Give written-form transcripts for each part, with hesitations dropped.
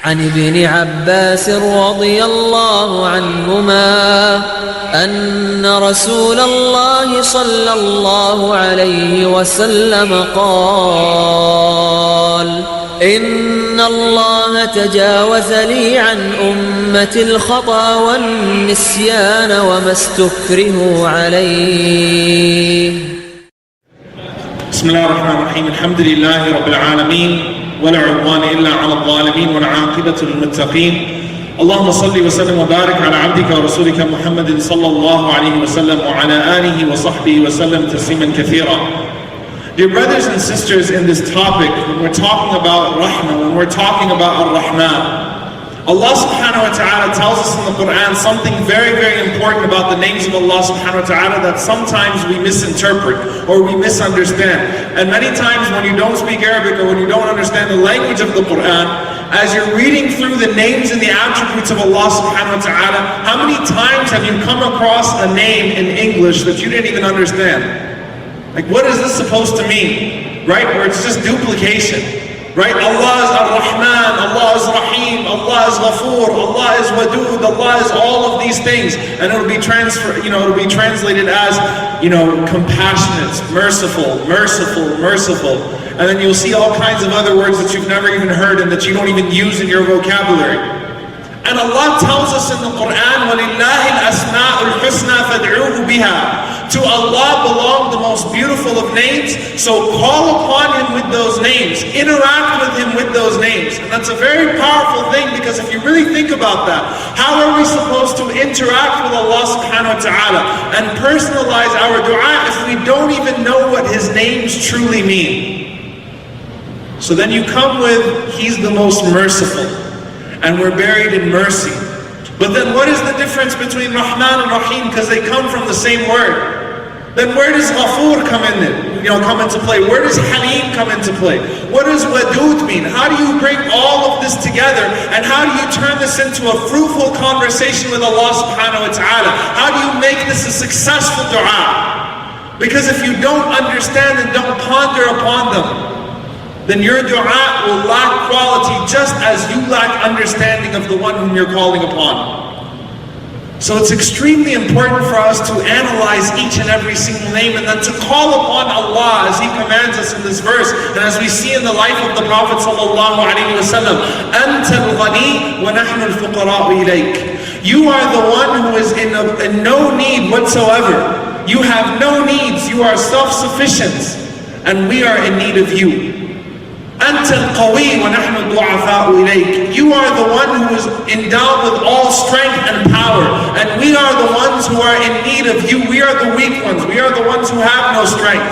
عن ابن عباس رضي الله عنهما أن رسول الله صلى الله عليه وسلم قال إن الله تجاوز لي عن أمتي الخطأ والنسيان وما استكرهوا عليه. بسم الله الرحمن الرحيم. الحمد لله رب العالمين ولا عدوان إلا على الظالمين والعاقبة للمتقين. اللهم صل وسلم وبارك على عبدك ورسولك محمد صلى الله عليه وسلم وعلى آله وصحبه وسلم تسليما كثيرا. Dear brothers and sisters, in this topic, when we're talking about Rahmah, when we're talking about Ar-Rahman, Allah subhanahu wa ta'ala tells us in the Quran something very, very important about the names of Allah subhanahu wa ta'ala that sometimes we misinterpret or we misunderstand. And many times when you don't speak Arabic or when you don't understand the language of the Quran, as you're reading through the names and the attributes of Allah subhanahu wa ta'ala, how many times have you come across a name in English that you didn't even understand? Like, what is this supposed to mean? Right? Or it's just duplication. Right? Allah is Ar-Rahman, Allah is Rahim, Allah is Ghafoor, Allah is Wadud, Allah is all of these things. And it'll be translated as, compassionate, merciful, merciful, merciful. And then you'll see all kinds of other words that you've never even heard and that you don't even use in your vocabulary. And Allah tells us in the Quran, وَلِلَّهِ الْأَسْمَاءُ الْحُسْنَى فَادْعُوهُ بِهَا. To Allah belong the most beautiful of names, so call upon Him with those names, interact with Him with those names. And that's a very powerful thing, because if you really think about that, how are we supposed to interact with Allah subhanahu wa ta'ala and personalize our dua if we don't even know what His names truly mean? So then you come with, He's the most merciful, and we're buried in mercy. But then what is the difference between Rahman and Rahim? Because they come from the same word. Then where does Ghafoor come into play? Where does Halim come into play? What does Wadud mean? How do you bring all of this together? And how do you turn this into a fruitful conversation with Allah subhanahu wa ta'ala? How do you make this a successful dua? Because if you don't understand and don't ponder upon them, then your dua will lack quality, just as you lack understanding of the one whom you're calling upon. So it's extremely important for us to analyze each and every single name, and then to call upon Allah as He commands us in this verse, and as we see in the life of the Prophet sallallahu alaihi wasallam. أَنْتَ الْغَنِي وَنَحْنُ الْفُقَرَاءُ إِلَيْكَ. You are the one who is in no need whatsoever. You have no needs. You are self-sufficient, and we are in need of you. أنت القوي ونحن الضعفاء إليك. You are the one who is endowed with all strength and power, and we are the ones who are in need of you. We are the weak ones. We are the ones who have no strength.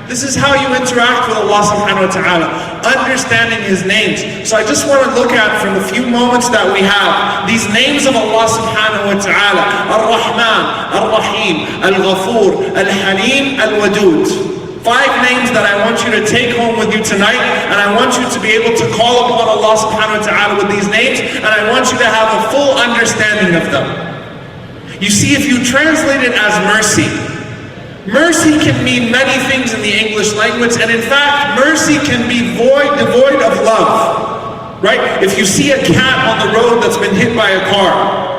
This is how you interact with Allah subhanahu wa ta'ala, understanding His names. So I just want to look at, from the few moments that we have, these names of Allah subhanahu wa ta'ala: Ar-Rahman, Ar-Rahim, Al-Ghafoor, Al-Halim, Al-Wadud. 5 names that I want you to take home with you tonight, and I want you to be able to call upon Allah subhanahu wa ta'ala with these names, and I want you to have a full understanding of them. You see, if you translate it as mercy, mercy can mean many things in the English language, and in fact, mercy can be devoid of love. Right? If you see a cat on the road that's been hit by a car,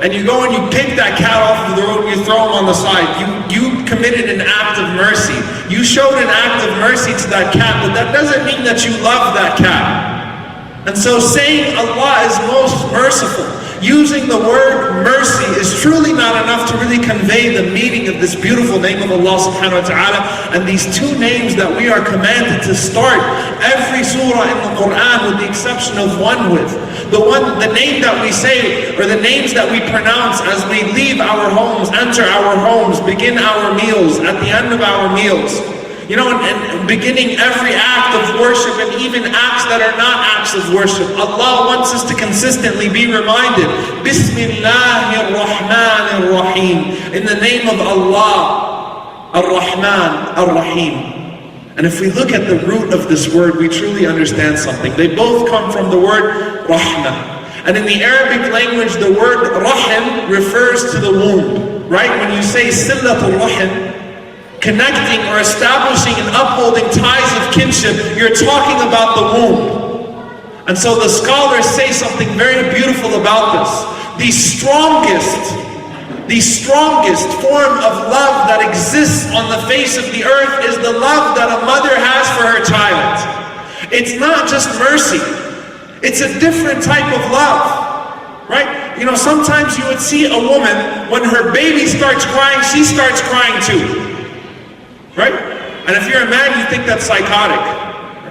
and you go and you pick that cat off of the road and you throw him on the side, you committed an act of mercy. You showed an act of mercy to that cat, but that doesn't mean that you love that cat. And so saying Allah is most merciful, using the word mercy, is truly not enough to really convey the meaning of this beautiful name of Allah subhanahu wa ta'ala. And these 2 names that we are commanded to start every surah in the Quran, with the exception of one with. The name that we say, or the names that we pronounce as we leave our homes, enter our homes, begin our meals, at the end of our meals. And beginning every act of worship, and even acts that are not acts of worship. Allah wants us to consistently be reminded, Bismillahir Rahmanir Rahim, in the name of Allah, Ar-Rahman, Ar-Rahim. And if we look at the root of this word, we truly understand something. They both come from the word Rahmah. And in the Arabic language, the word Rahim refers to the womb. Right? When you say Sillatul Rahim, connecting or establishing and upholding ties of kinship, you're talking about the womb. And so the scholars say something very beautiful about this. The strongest form of love that exists on the face of the earth is the love that a mother has for her child. It's not just mercy. It's a different type of love, right? You know, sometimes you would see a woman, when her baby starts crying, she starts crying too, right? And if you're a man, you think that's psychotic.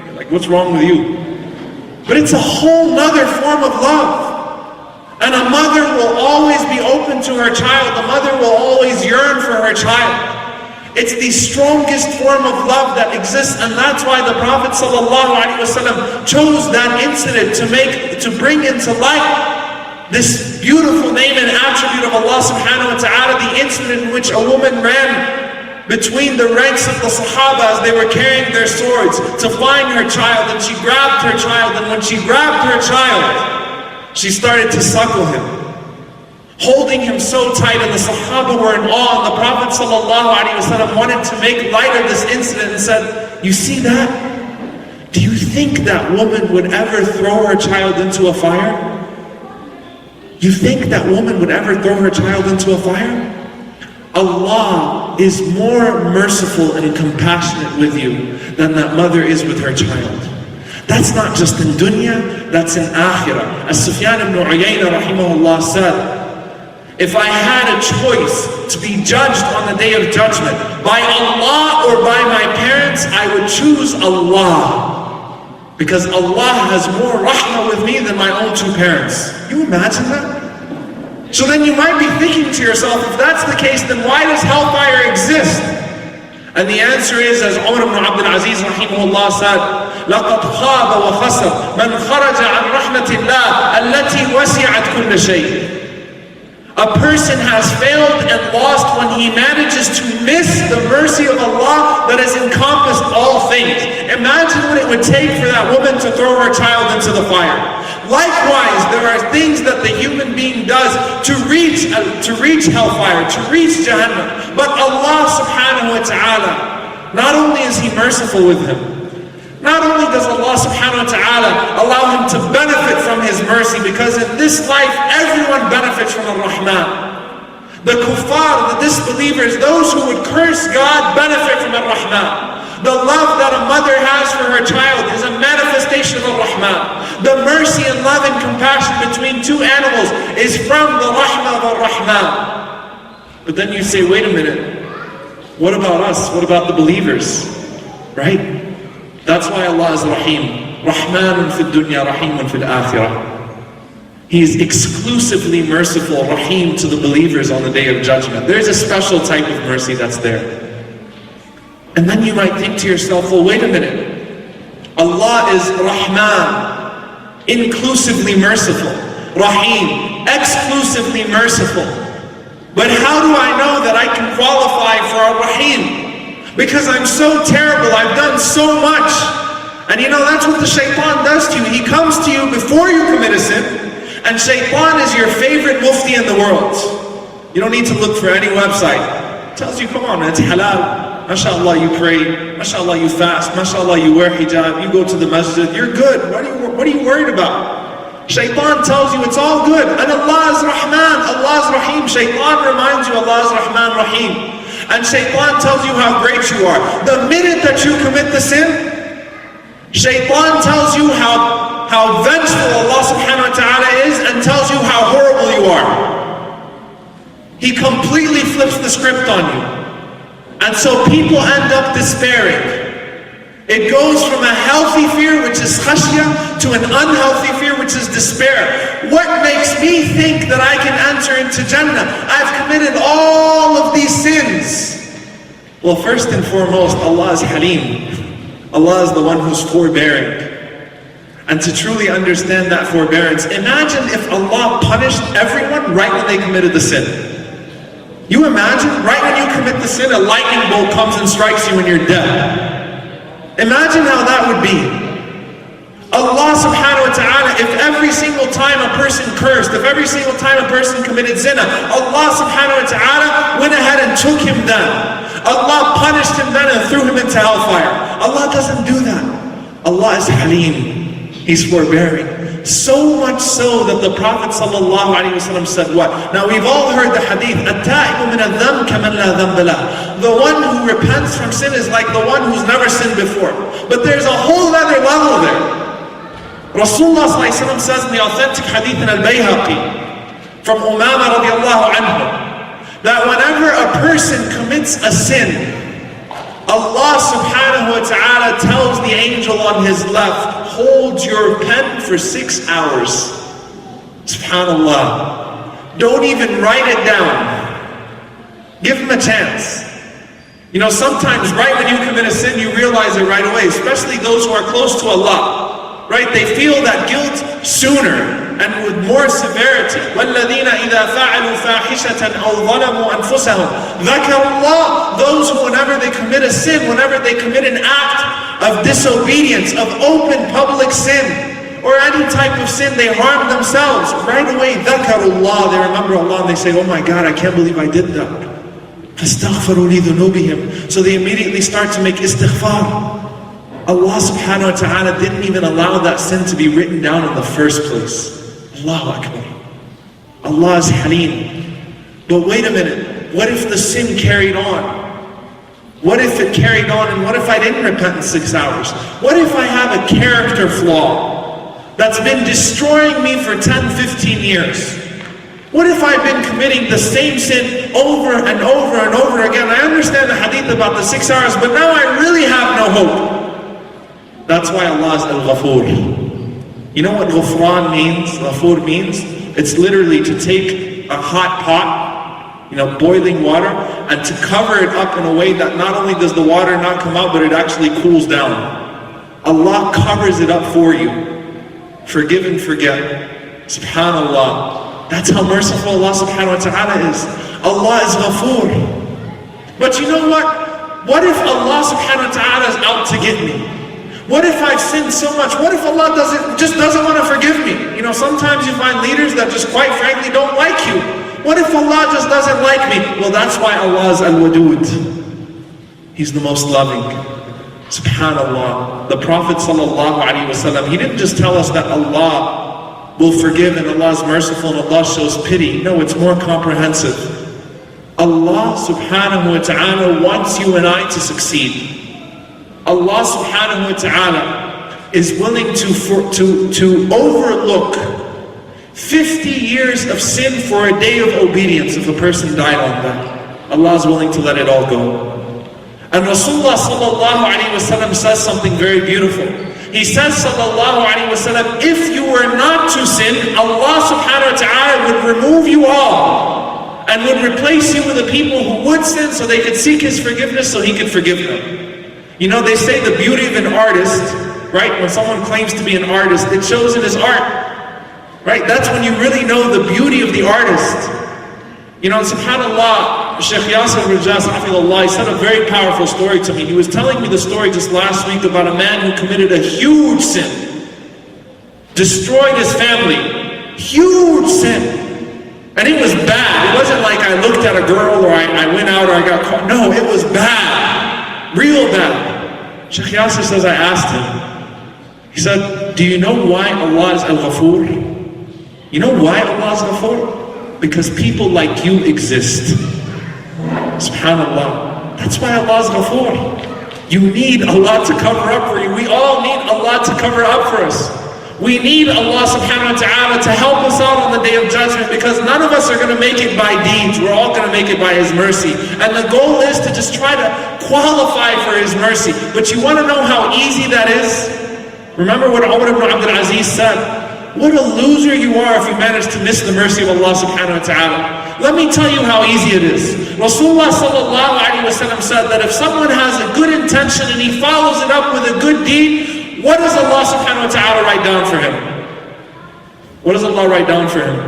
You're like, what's wrong with you? But it's a whole nother form of love. And a mother will always be open to her child. A mother will always yearn for her child. It's the strongest form of love that exists, and that's why the Prophet ﷺ chose that incident to bring into light this beautiful name and attribute of Allah subhanahu wa ta'ala, the incident in which a woman ran between the ranks of the Sahaba as they were carrying their swords to find her child, and she grabbed her child, and when she grabbed her child, she started to suckle him, holding him so tight, and the Sahaba were in awe, and the Prophet ﷺ wanted to make light of this incident and said, you see that? Do you think that woman would ever throw her child into a fire? You think that woman would ever throw her child into a fire? Allah is more merciful and compassionate with you than that mother is with her child. That's not just in dunya, that's in akhirah. As Sufyan ibn Uyayna rahimahullah said, if I had a choice to be judged on the day of judgment by Allah or by my parents, I would choose Allah. Because Allah has more rahmah with me than my own two parents. You imagine that? So then you might be thinking to yourself, if that's the case, then why does hellfire exist? And the answer is, as Umar ibn Abdul Aziz rahimahullah said, لَقَدْ خَابَ وَخَسَرَ مَنْ خَرَجَ عَنْ رَحْمَةِ اللَّهِ الَّتِي وَسِعَتْ كُلَّ شَيْءٍ. A person has failed and lost when he manages to miss the mercy of Allah that has encompassed all things. Imagine what it would take for that woman to throw her child into the fire. Likewise, there are things that the human being does to reach hellfire, to reach Jahannam. But Allah subhanahu wa ta'ala, not only is He merciful with him, not only does Allah subhanahu wa ta'ala allow him to benefit from His mercy, because in this life everyone benefits from Ar-Rahman. The kuffar, the disbelievers, those who would curse God, benefit from Ar-Rahman. The love that a mother has for her child is a manifestation of Ar-Rahman. The mercy and love and compassion between two animals is from the rahmah of Ar-Rahman. But then you say, wait a minute, what about us? What about the believers? Right? That's why Allah is Rahim. Rahmanun fid dunya, Rahimun fil akhirah. He is exclusively merciful, Rahim, to the believers on the day of judgment. There's a special type of mercy that's there. And then you might think to yourself, well, wait a minute. Allah is Rahman, inclusively merciful. Rahim, exclusively merciful. But how do I know that I can qualify for a Rahim? Because I'm so terrible, I've done so much. And you know, that's what the shaitan does to you. He comes to you before you commit a sin, and shaitan is your favorite mufti in the world. You don't need to look for any website. It tells you, come on, it's halal. MashaAllah, you pray. MashaAllah, you fast. MashaAllah, you wear hijab. You go to the masjid. You're good. What are you worried about? Shaitan tells you it's all good. And Allah is Rahman. Allah is Rahim. Shaitan reminds you Allah is Rahman, Rahim. And shaitan tells you how great you are. The minute that you commit the sin, shaitan tells you how vengeful Allah subhanahu wa ta'ala is, and tells you how horrible you are. He completely flips the script on you. And so people end up despairing. It goes from a healthy fear, which is khashya, to an unhealthy fear, which is despair. What makes me think that I can enter into Jannah? I've committed all of these sins. Well, first and foremost, Allah is Halim. Allah is the one who's forbearing. And to truly understand that forbearance, imagine if Allah punished everyone right when they committed the sin. You imagine, right when you commit the sin, a lightning bolt comes and strikes you and you're dead. Imagine how that would be. Allah subhanahu wa ta'ala, if every single time a person cursed, if every single time a person committed zina, Allah subhanahu wa ta'ala went ahead and took him down. Allah punished him then and threw him into hellfire. Allah doesn't do that. Allah is Halim. He's forbearing. So much so that the Prophet ﷺ said what? Now we've all heard the hadith, التائب من الذنب كمن لا ذنب له. The one who repents from sin is like the one who's never sinned before. But there's a whole other level there. Rasulullah ﷺ says in the authentic hadith in al-Bayhaqi from Umama radiallahu anhu, that whenever a person commits a sin, Allah subhanahu wa ta'ala tells the angel on his left, hold your pen for 6 hours. Subhanallah. Don't even write it down. Give him a chance. You know, sometimes right when you commit a sin, you realize it right away, especially those who are close to Allah. Right? They feel that guilt sooner and with more severity. وَالَّذِينَ إِذَا فَعَلُوا فَاحِشَةً أَوْ ظَلَمُوا أَنفُسَهُمْ ذَكَرُوا اللَّهِ. Those who whenever they commit a sin, whenever they commit an act of disobedience, of open public sin, or any type of sin, they harm themselves. Right away, ذَكَرُوا اللَّهِ. They remember Allah and they say, oh my God, I can't believe I did that. فَاسْتَغْفَرُوا لِذُنُوبِهِمْ. So they immediately start to make istighfar. Allah subhanahu wa ta'ala didn't even allow that sin to be written down in the first place. Allahu Akbar. Allah is Halim. But wait a minute, what if the sin carried on? What if it carried on, and what if I didn't repent in 6 hours? What if I have a character flaw that's been destroying me for 10, 15 years? What if I've been committing the same sin over and over and over again? I understand the hadith about the 6 hours, but now I really have no hope. That's why Allah is Al-Ghafur. You know what Ghufran means? Ghafur means? It's literally to take a hot pot, you know, boiling water, and to cover it up in a way that not only does the water not come out, but it actually cools down. Allah covers it up for you. Forgive and forget. Subhanallah. That's how merciful Allah subhanahu wa ta'ala is. Allah is Ghafur. But you know what? What if Allah subhanahu wa ta'ala is out to get me? What if I've sinned so much? What if Allah just doesn't want to forgive me? You know, sometimes you find leaders that just quite frankly don't like you. What if Allah just doesn't like me? Well, that's why Allah is Al-Wadud. He's the most loving. Subhanallah. The Prophet ﷺ, he didn't just tell us that Allah will forgive and Allah is merciful and Allah shows pity. No, it's more comprehensive. Allah subhanahu wa ta'ala wants you and I to succeed. Allah subhanahu wa ta'ala is willing to overlook 50 years of sin for a day of obedience if a person died on that. Allah is willing to let it all go. And Rasulullah sallallahu alayhi wa sallam says something very beautiful. He says sallallahu alayhi wa sallam, if you were not to sin, Allah subhanahu wa ta'ala would remove you all and would replace you with the people who would sin so they could seek His forgiveness so He could forgive them. You know, they say the beauty of an artist, right? When someone claims to be an artist, it shows in his art, right? That's when you really know the beauty of the artist. You know, subhanAllah, Shaykh Yasir Rajas, he said a very powerful story to me. He was telling me the story just last week about a man who committed a huge sin. Destroyed his family. Huge sin. And it was bad. It wasn't like I looked at a girl or I went out or I got caught. No, it was bad. Real bad. Shaykh Yasir says, I asked him. He said, do you know why Allah is Al-Ghafur? You know why Allah is Ghafur? Because people like you exist. Subhanallah. That's why Allah is Ghafur. You need Allah to cover up for you. We all need Allah to cover up for us. We need Allah subhanahu wa ta'ala to help us out on the Day of Judgment, because none of us are going to make it by deeds. We're all going to make it by His mercy. And the goal is to just try to qualify for His mercy. But you want to know how easy that is? Remember what Umar ibn Abdul Aziz said? What a loser you are if you manage to miss the mercy of Allah subhanahu wa ta'ala. Let me tell you how easy it is. Rasulullah sallallahu alayhi wa sallam said that if someone has a good intention and he follows it up with a good deed, what does Allah subhanahu wa ta'ala write down for him? What does Allah write down for him?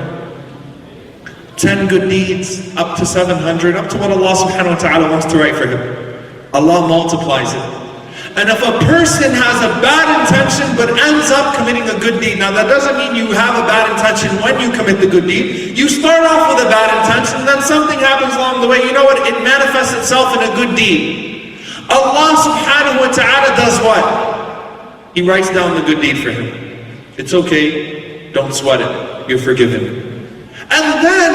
10 good deeds, up to 700, up to what Allah subhanahu wa ta'ala wants to write for him. Allah multiplies it. And if a person has a bad intention but ends up committing a good deed, now that doesn't mean you have a bad intention when you commit the good deed. You start off with a bad intention, then something happens along the way. You know what? It manifests itself in a good deed. Allah subhanahu wa ta'ala does what? He writes down the good deed for him. It's okay, don't sweat it, you're forgiven. And then,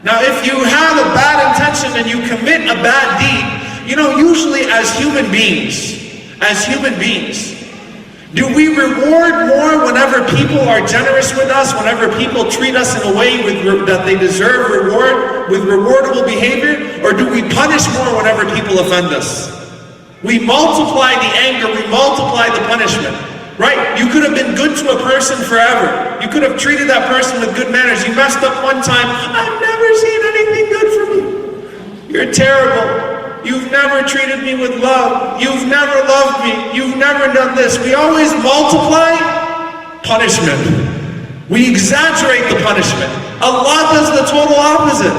now if you have a bad intention and you commit a bad deed, usually as human beings, do we reward more whenever people are generous with us, whenever people treat us in a way that they deserve reward, with rewardable behavior? Or do we punish more whenever people offend us? We multiply the anger, we multiply the punishment, right? You could have been good to a person forever. You could have treated that person with good manners. You messed up one time, I've never seen anything good from you. You're terrible. You've never treated me with love. You've never loved me. You've never done this. We always multiply punishment. We exaggerate the punishment. Allah does the total opposite.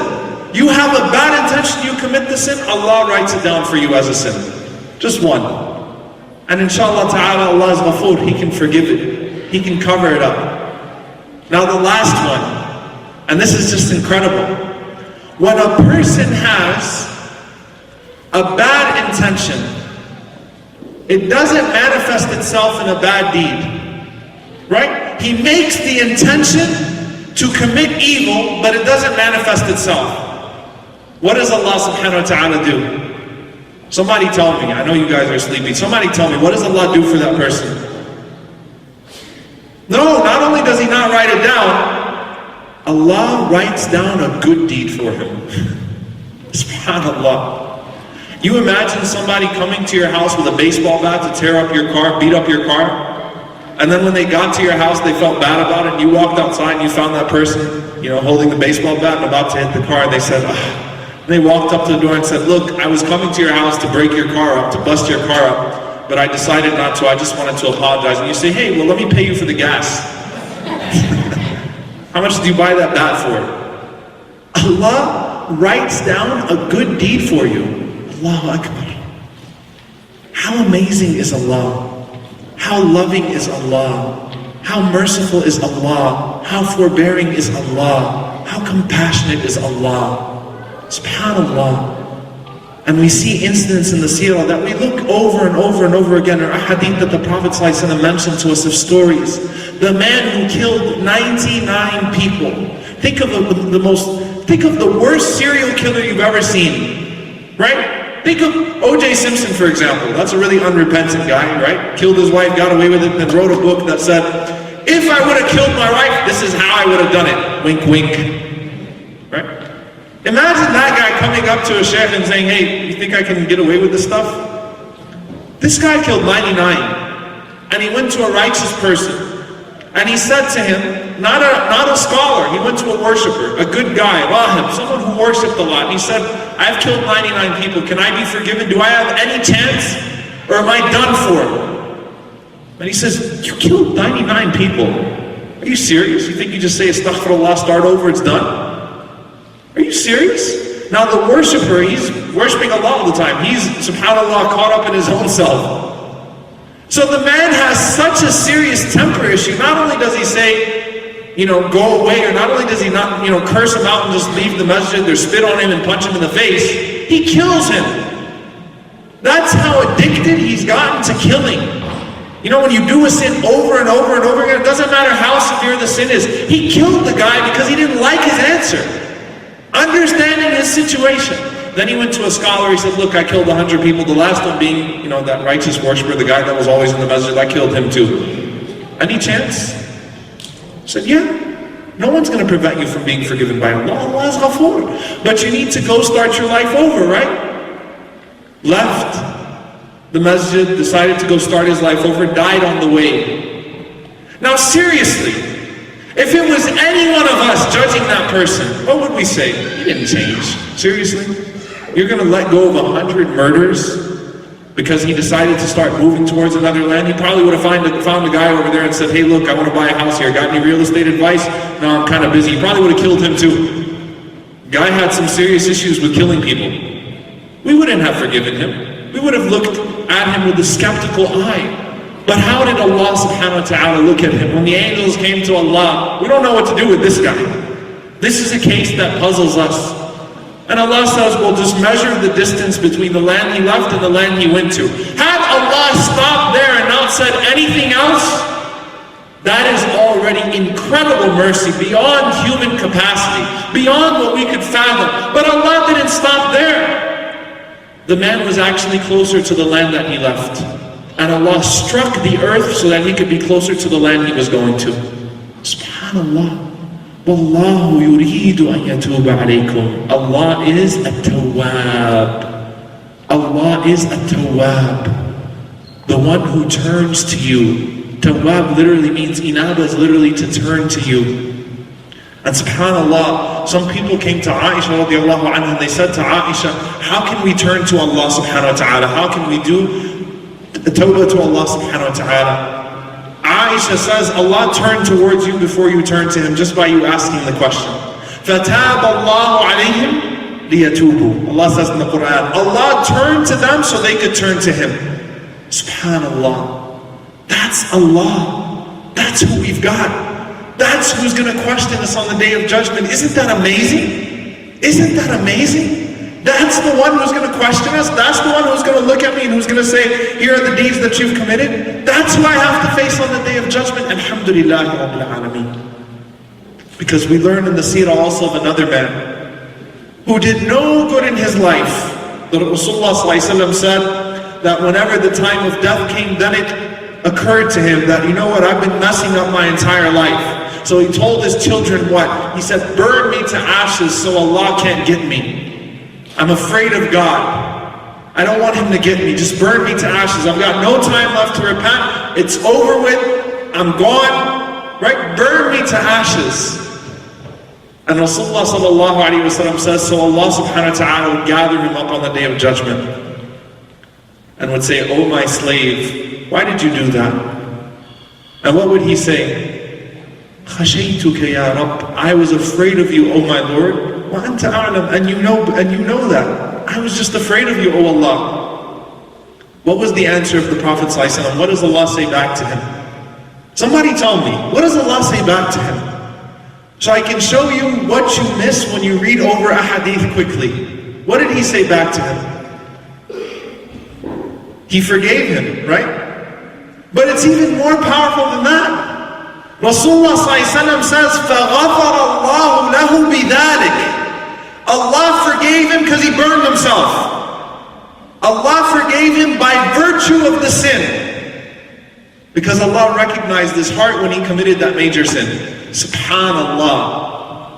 You have a bad intention, you commit the sin, Allah writes it down for you as a sin. Just one. And inshallah ta'ala, Allah is Ghafoor, He can forgive it. He can cover it up. Now the last one, and this is just incredible. When a person has a bad intention, it doesn't manifest itself in a bad deed, right? He makes the intention to commit evil, but it doesn't manifest itself. What does Allah subhanahu wa ta'ala do? Somebody tell me, I know you guys are sleepy, somebody tell me, what does Allah do for that person? No, not only does He not write it down, Allah writes down a good deed for him. SubhanAllah. You imagine somebody coming to your house with a baseball bat to tear up your car, beat up your car, and then when they got to your house, they felt bad about it, and you walked outside and you found that person, holding the baseball bat and about to hit the car, and they said, they walked up to the door and said, look, I was coming to your house to break your car up, to bust your car up, but I decided not to, I just wanted to apologize. And you say, hey, well, let me pay you for the gas. How much did you buy that bat for? Allah writes down a good deed for you. Allahu Akbar. How amazing is Allah? How loving is Allah? How merciful is Allah? How forbearing is Allah? How compassionate is Allah? SubhanAllah. And we see incidents in the seerah that we look over and over and over again, or a hadith that the Prophet ﷺ mentioned to us of stories. The man who killed 99 people. Think of the worst serial killer you've ever seen, right? Think of O.J. Simpson, for example. That's a really unrepentant guy, right? Killed his wife, got away with it, and wrote a book that said, if I would have killed my wife, this is how I would have done it. Wink, wink. Right? Imagine that guy coming up to a sheikh and saying, hey, you think I can get away with this stuff? This guy killed 99. And he went to a righteous person. And he said to him, not a scholar, he went to a worshiper, a good guy, rahib, someone who worshipped a lot. And he said, I've killed 99 people, can I be forgiven? Do I have any chance? Or am I done for? And he says, you killed 99 people? Are you serious? You think you just say astaghfirullah, start over, it's done? Are you serious? Now the worshipper, he's worshiping Allah all the time. He's, subhanAllah, caught up in his own self. So the man has such a serious temper issue. Not only does he say, go away, or not only does he not, curse him out and just leave the masjid, or spit on him and punch him in the face, he kills him. That's how addicted he's gotten to killing. When you do a sin over and over and over again, it doesn't matter how severe the sin is. He killed the guy because he didn't like his answer. Understanding his situation. Then he went to a scholar, he said, look, I killed 100 people, the last one being, that righteous worshiper, the guy that was always in the masjid, I killed him too. Any chance? He said, yeah. No one's going to prevent you from being forgiven by Allah. Allah is Ghafoor. But you need to go start your life over, right? Left the masjid, decided to go start his life over, died on the way. Now seriously, if it was any one of us judging that person, what would we say? He didn't change. Seriously? You're going to let go of 100 murders because he decided to start moving towards another land? He probably would have found a guy over there and said, hey look, I want to buy a house here. Got any real estate advice? No, I'm kind of busy. He probably would have killed him too. Guy had some serious issues with killing people. We wouldn't have forgiven him. We would have looked at him with a skeptical eye. But how did Allah subhanahu wa ta'ala look at him? When the angels came to Allah, we don't know what to do with this guy. This is a case that puzzles us. And Allah says, well, just measure the distance between the land he left and the land he went to. Had Allah stopped there and not said anything else, That is already incredible mercy, beyond human capacity, beyond what we could fathom. But Allah didn't stop there. The man was actually closer to the land that he left. And Allah struck the earth so that he could be closer to the land he was going to. SubhanAllah. Wallahu yuridu an yatuba alaykum. Allah is at-tawwab. Allah is at-tawwab. The one who turns to you. Tawwab literally means, inaba is literally to turn to you. And subhanAllah, some people came to Aisha radiallahu anha and they said to Aisha, how can we turn to Allah subhanahu wa ta'ala? How can we do tawbah to Allah subhanahu wa ta'ala? Aisha says, Allah turned towards you before you turn to Him just by you asking the question. فَتَابَ اللَّهُ عَلَيْهِمْ لِيَتُوبُوا. Allah says in the Quran, Allah turned to them so they could turn to Him. SubhanAllah. That's Allah. That's who we've got. That's who's going to question us on the Day of Judgment. Isn't that amazing? Isn't that amazing? That's the one who's going to question us. That's the one who's going to look at me and who's going to say, here are the deeds that you've committed. That's who I have to face on the Day of Judgment. Alhamdulillah Rabbil Alameen. Because we learn in the seerah also of another man who did no good in his life. The Rasulullah ﷺ said that whenever the time of death came, then it occurred to him that, you know what, I've been messing up my entire life. So he told his children what? He said, burn me to ashes so Allah can't get me. I'm afraid of God. I don't want Him to get me. Just burn me to ashes. I've got no time left to repent. It's over with. I'm gone. Right? Burn me to ashes. And Rasulullah sallallahu alayhi wa sallam says, so Allah subhanahu wa ta'ala would gather him up on the Day of Judgment and would say, oh my slave, why did you do that? And what would he say? خَشَيْتُكَ يَا رَبِّ. I was afraid of you, O my Lord. وَأَنْتَ أَعْلَمْ. And you know that. I was just afraid of you, O Allah. What was the answer of the Prophet ﷺ? What does Allah say back to him? Somebody tell me, what does Allah say back to him? So I can show you what you miss when you read over a hadith quickly. What did he say back to him? He forgave him, right? But it's even more powerful than that. Rasulullah ﷺ says, فَغَفَرَ اللَّهُ لَهُ بِذَلِكَ. Allah forgave him because he burned himself. Allah forgave him by virtue of the sin. Because Allah recognized his heart when he committed that major sin. SubhanAllah.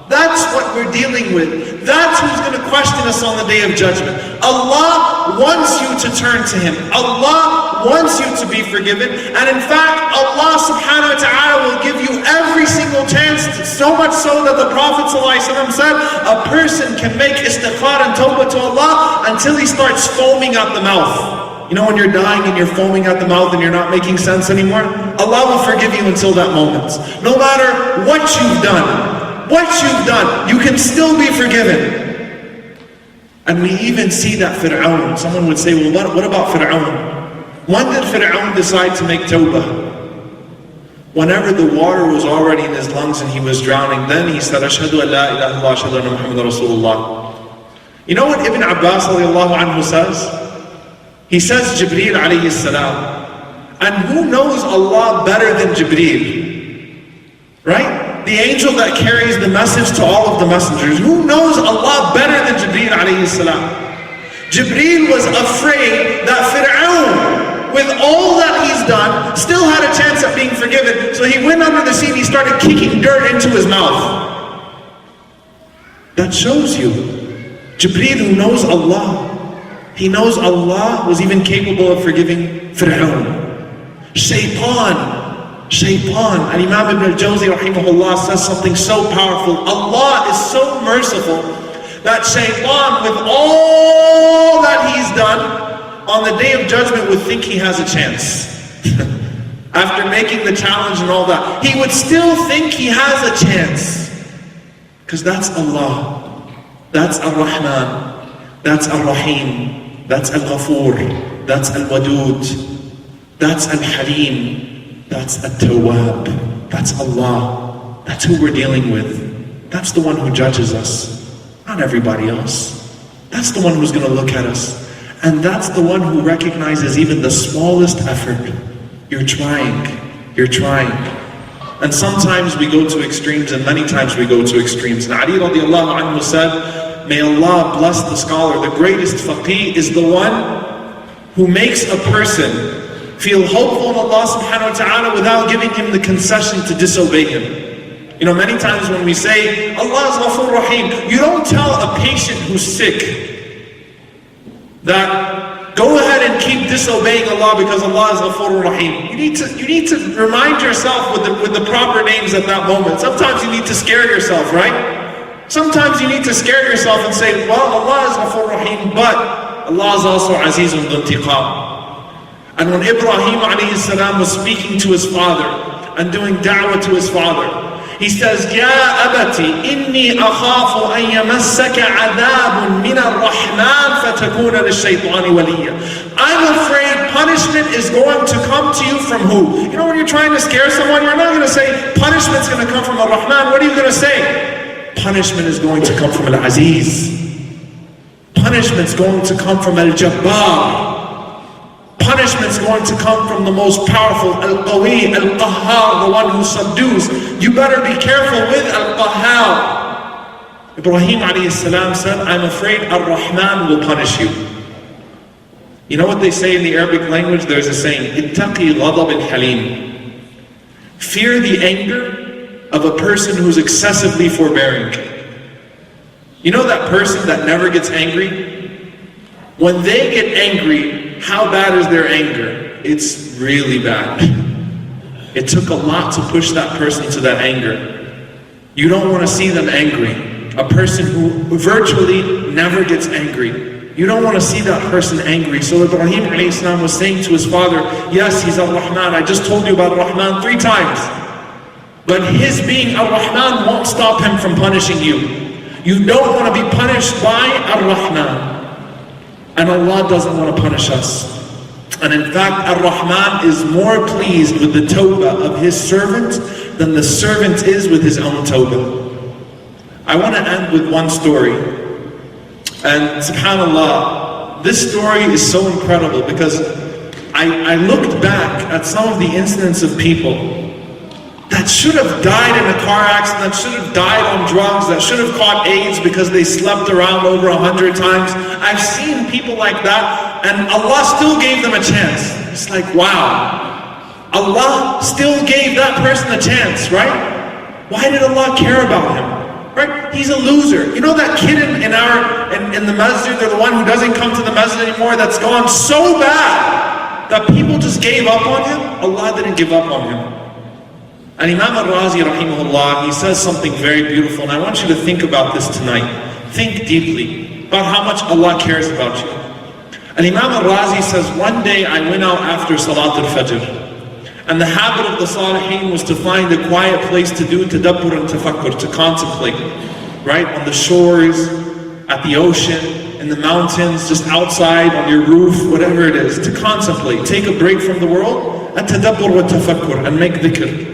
That's what we're dealing with. That's who's going to question us on the Day of Judgment. Allah wants you to turn to Him. Allah wants you to be forgiven. And in fact, Allah subhanahu wa ta'ala will give you every single chance, so much so that the Prophet ﷺ said, a person can make istighfar and tawbah to Allah until he starts foaming at the mouth. You know when you're dying and you're foaming at the mouth and you're not making sense anymore? Allah will forgive you until that moment. No matter what you've done, you can still be forgiven. And we even see that Fir'aun. Someone would say, well, what about Fir'aun? When did Fir'aun decide to make tawbah? Whenever the water was already in his lungs and he was drowning, then he said, Ashhadu an la ilaha illallah, ashhadu anna Muhammadan Rasulullah. You know what Ibn Abbas radiallahu anhu says? He says Jibreel alayhi salam. And who knows Allah better than Jibreel? Right? The angel that carries the message to all of the messengers. Who knows Allah better than Jibreel alayhi salam? Jibreel was afraid that Fir'aun, with all that he's done, still had a chance at being forgiven. So he went under the sea and he started kicking dirt into his mouth. That shows you, Jibreel, who knows Allah, he knows Allah was even capable of forgiving Fir'aun. Shaitan, and Imam Ibn al-Jawzi rahimahullah says something so powerful. Allah is so merciful that Shaitan, with all that he's done, on the Day of Judgment would think he has a chance. After making the challenge and all that, he would still think he has a chance. Because that's Allah. That's Ar-Rahman. That's Ar-Rahim. That's Al-Ghafur. That's Al-Wadud. That's Al-Halim. That's At-Tawwab. That's Allah. That's who we're dealing with. That's the one who judges us, not everybody else. That's the one who's going to look at us. And that's the one who recognizes even the smallest effort. You're trying. And sometimes we go to extremes, and many times we go to extremes. And Ali radiallahu anhu said, may Allah bless the scholar. The greatest faqih is the one who makes a person feel hopeful in Allah subhanahu wa ta'ala without giving him the concession to disobey him. You know, many times when we say, Allah is Ghafur Rahim, you don't tell a patient who's sick that go ahead and keep disobeying Allah because Allah is Ghafur Rahim. You need to remind yourself with the proper names at that moment. Sometimes you need to scare yourself, right? Sometimes you need to scare yourself and say, well, Allah is Ghafur Rahim, but Allah is also Azizun Dhu Intiqam. And when Ibrahim alayhi salam was speaking to his father and doing da'wah to his father, he says, Ya abati, inni akhafu an yamassaka adhabun min ar-Rahman fatakuna lish-shaytani waliya. I'm afraid punishment is going to come to you from who? You know, when you're trying to scare someone, you're not going to say, punishment's going to come from ar-Rahman. What are you going to say? Punishment is going to come from Al-Aziz. Punishment's going to come from Al-Jabbar. Punishment's going to come from the most powerful, Al-Qawi, Al-Qahhar, the one who subdues. You better be careful with Al-Qahhar. Ibrahim alayhi salam said, I'm afraid Ar-Rahman will punish you. You know what they say in the Arabic language? There's a saying, Ittaqi ghadab al-halim. Fear the anger of a person who's excessively forbearing. You know that person that never gets angry? When they get angry, how bad is their anger? It's really bad. It took a lot to push that person to that anger. You don't want to see them angry. A person who virtually never gets angry. You don't want to see that person angry. So Ibrahim alayhi salam was saying to his father, yes, he's Ar-Rahman. I just told you about Ar-Rahman 3 times. But his being Ar-Rahman won't stop him from punishing you. You don't want to be punished by Ar-Rahman. And Allah doesn't want to punish us. And in fact, Ar-Rahman is more pleased with the tawbah of his servant than the servant is with his own tawbah. I want to end with one story. And subhanAllah, this story is so incredible because I looked back at some of the incidents of people that should have died in a car accident, that should have died on drugs, that should have caught AIDS because they slept around over 100 times. I've seen people like that, and Allah still gave them a chance. It's like, wow. Allah still gave that person a chance, right? Why did Allah care about him? Right? He's a loser. You know that kid in the masjid, or the one who doesn't come to the masjid anymore, that's gone so bad that people just gave up on him? Allah didn't give up on him. And Imam al-Razi rahimahullah, he says something very beautiful, and I want you to think about this tonight. Think deeply about how much Allah cares about you. And Imam al-Razi says, one day I went out after Salat al-Fajr, and the habit of the Salihin was to find a quiet place to do tadabbur and tafakkur, to contemplate, right? On the shores, at the ocean, in the mountains, just outside, on your roof, whatever it is, to contemplate, take a break from the world, and tadabbur wa tafakkur, and make dhikr.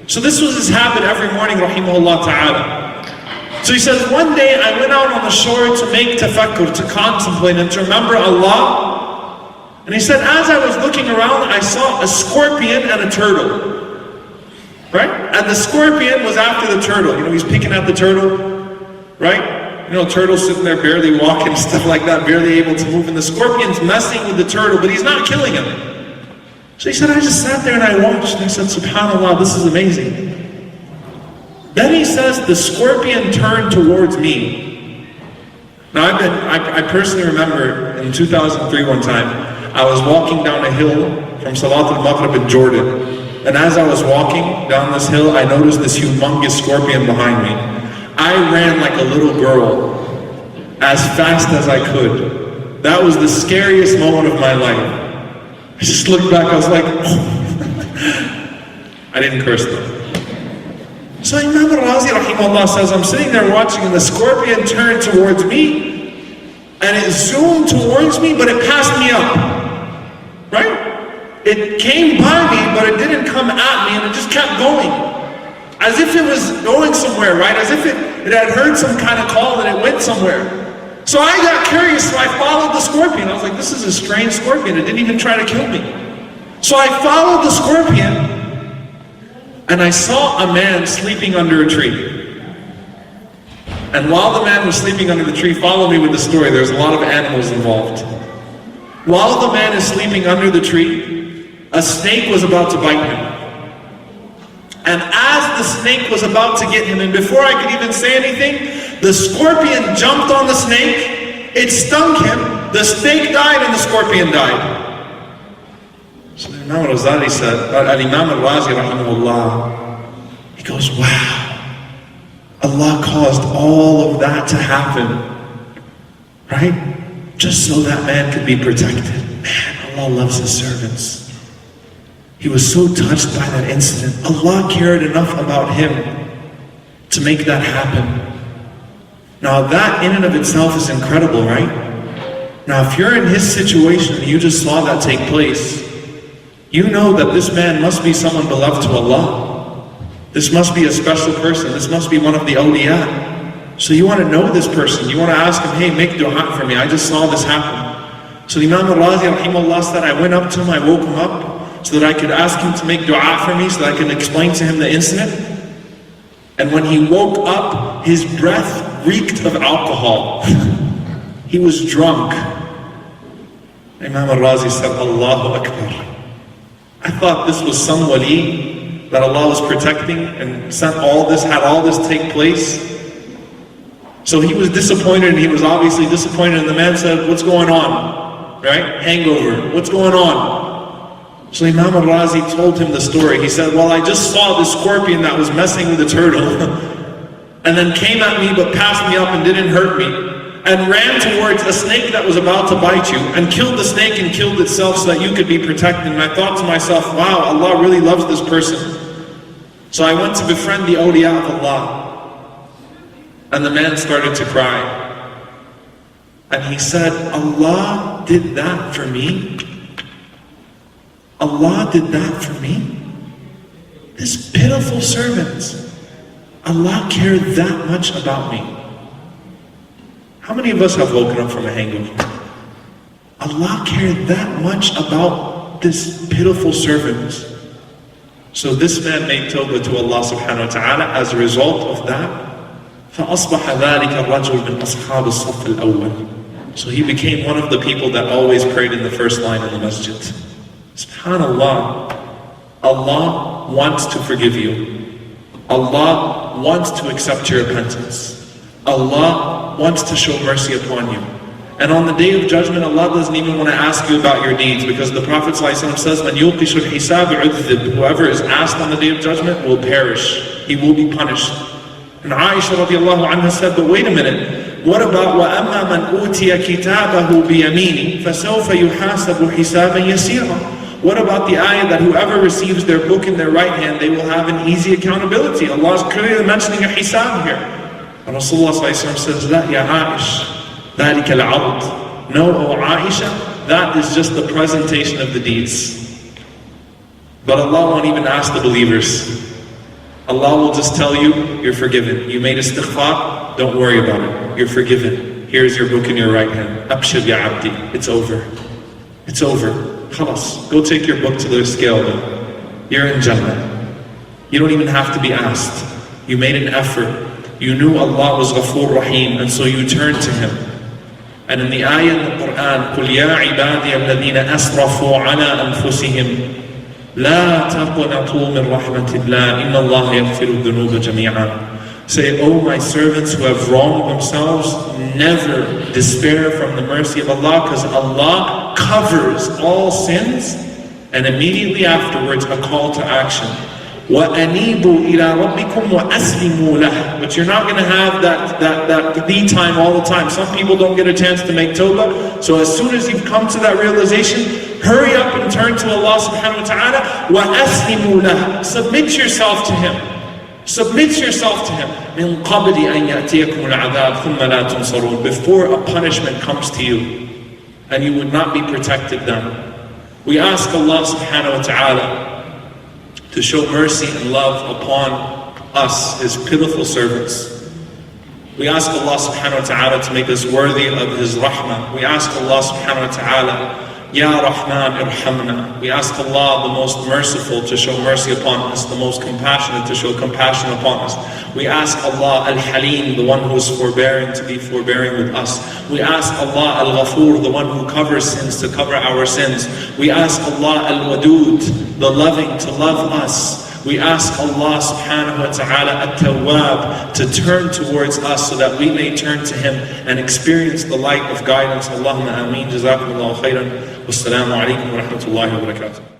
So this was his habit every morning, rahimahullah ta'ala. So he says, one day I went out on the shore to make tafakkur, to contemplate and to remember Allah. And he said, as I was looking around, I saw a scorpion and a turtle. Right? And the scorpion was after the turtle. You know, he's picking at the turtle. Right? You know, turtle's sitting there barely walking, stuff like that, barely able to move. And the scorpion's messing with the turtle, but he's not killing him. So he said, I just sat there and I watched, and I said, subhanAllah, this is amazing. Then he says, the scorpion turned towards me. Now I personally remember in 2003 one time, I was walking down a hill from Salat al-Maghrib in Jordan. And as I was walking down this hill, I noticed this humongous scorpion behind me. I ran like a little girl, as fast as I could. That was the scariest moment of my life. I just looked back, I was like, oh. I didn't curse them. So Imam al-Razi rahimahullah says, I'm sitting there watching and the scorpion turned towards me and it zoomed towards me, but it passed me up. Right? It came by me, but it didn't come at me, and it just kept going. As if it was going somewhere, right? As if it had heard some kind of call and it went somewhere. So I got curious, so I followed the scorpion. I was like, this is a strange scorpion. It didn't even try to kill me. So I followed the scorpion, and I saw a man sleeping under a tree. And while the man was sleeping under the tree, follow me with the story, there's a lot of animals involved. While the man is sleeping under the tree, a snake was about to bite him. And as the snake was about to get him, and before I could even say anything, the scorpion jumped on the snake, it stung him, the snake died and the scorpion died. So the Imam al-Ghazali said, Al-Imam al-Razi rahimahullah, he goes, wow, Allah caused all of that to happen, right? Just so that man could be protected. Man, Allah loves His servants. He was so touched by that incident. Allah cared enough about him to make that happen. Now that in and of itself is incredible, right? Now if you're in his situation and you just saw that take place, you know that this man must be someone beloved to Allah. This must be a special person. This must be one of the awliya. So you want to know this person. You want to ask him, hey, make dua for me. I just saw this happen. So Imam al-Razi rahimahullah said, I went up to him, I woke him up so that I could ask him to make dua for me, so that I could explain to him the incident. And when he woke up, his breath reeked of alcohol. He was drunk. Imam al-Razi said, Allahu Akbar. I thought this was some wali that Allah was protecting and sent all this, had all this take place. So he was disappointed, and he was obviously disappointed, and the man said, what's going on? Right? Hangover. What's going on? So Imam al-Razi told him the story. He said, well, I just saw the scorpion that was messing with the turtle and then came at me but passed me up and didn't hurt me, and ran towards a snake that was about to bite you and killed the snake and killed itself so that you could be protected. And I thought to myself, wow, Allah really loves this person. So I went to befriend the awliya of Allah. And the man started to cry. And he said, Allah did that for me? Allah did that for me? This pitiful servant, Allah cared that much about me. How many of us have woken up from a hangover? Allah cared that much about this pitiful servant. So this man made tawbah to Allah subhanahu wa ta'ala. As a result of that, فَأَصْبَحَ ذَلِكَ الرَّجُلُ مِنْ أَصْحَابِ الصَّفِّ الْأَوَّلِ. So he became one of the people that always prayed in the first line of the masjid. SubhanAllah, Allah wants to forgive you. Allah wants to accept your repentance. Allah wants to show mercy upon you. And on the day of judgment, Allah doesn't even want to ask you about your deeds, because the Prophet ﷺ says, "Man yuqishu al-hisab udhib." Whoever is asked on the day of judgment will perish. He will be punished. And Aisha radiallahu anha said, but wait a minute, what about وَأَمَّا مَنْ أُوتِيَ كِتَابَهُ بِيَمِينِ فَسَوْفَ يُحَاسَبُ حِسَابًا يَسِيرًا? What about the ayah that whoever receives their book in their right hand, they will have an easy accountability? Allah is clearly mentioning a hisab here. And Rasulullah says, "La ya Aish, ذَلِكَ الْعَرْض." No, O Aisha, that is just the presentation of the deeds. But Allah won't even ask the believers. Allah will just tell you, you're forgiven. You made istighfar, don't worry about it. You're forgiven. Here's your book in your right hand. Abshir ya abdi. It's over. It's over. Khalas. Go take your book to the scale then. You're in Jannah. You don't even have to be asked. You made an effort. You knew Allah was Ghafoor Rahim, and so you turned to Him. And in the ayah in the Quran, قُلْ يَا عِبَادِيَ الَّذِينَ أَسْرَفُوا عَلَىٰ أَنفُسِهِمْ لَا تَقْنَطُوا مِنْ رَحْمَةِ اللَّهِ إِنَّ اللَّهَ يَغْفِرُ الذُّنُوبَ جَمِيعًا. Say, O my servants who have wronged themselves, never despair from the mercy of Allah, because Allah covers all sins. And immediately afterwards, a call to action. وَأَنِيبُوا إِلَىٰ رَبِّكُمْ وَأَسْلِمُوا لَهُ. But you're not going to have that lead time all the time. Some people don't get a chance to make tawbah. So as soon as you've come to that realization, hurry up and turn to Allah subhanahu wa ta'ala. وَأَسْلِمُوا لَهُ. Submit yourself to Him. Submit yourself to Him. مِنْ قَبْلِ أَنْ يَأْتِيَكُمُ الْعَذَابُ ثُمَّ لَا تُنْصَرُونَ. Before a punishment comes to you, and you would not be protected then. We ask Allah subhanahu wa ta'ala to show mercy and love upon us, His pitiful servants. We ask Allah subhanahu wa ta'ala to make us worthy of His rahmah. We ask Allah subhanahu wa ta'ala Ya Rahman irhamna. We ask Allah the most merciful to show mercy upon us, the most compassionate to show compassion upon us. We ask Allah Al-Halim, the one who is forbearing, to be forbearing with us. We ask Allah Al-Ghafur, the one who covers sins, to cover our sins. We ask Allah Al-Wadud, the loving, to love us. We ask Allah subhanahu wa ta'ala at-Tawwab to turn towards us so that we may turn to Him and experience the light of guidance. Allahumma ameen. Jazakumullahu khairan. Wassalamu alaikum wa rahmatullahi wa barakatuh.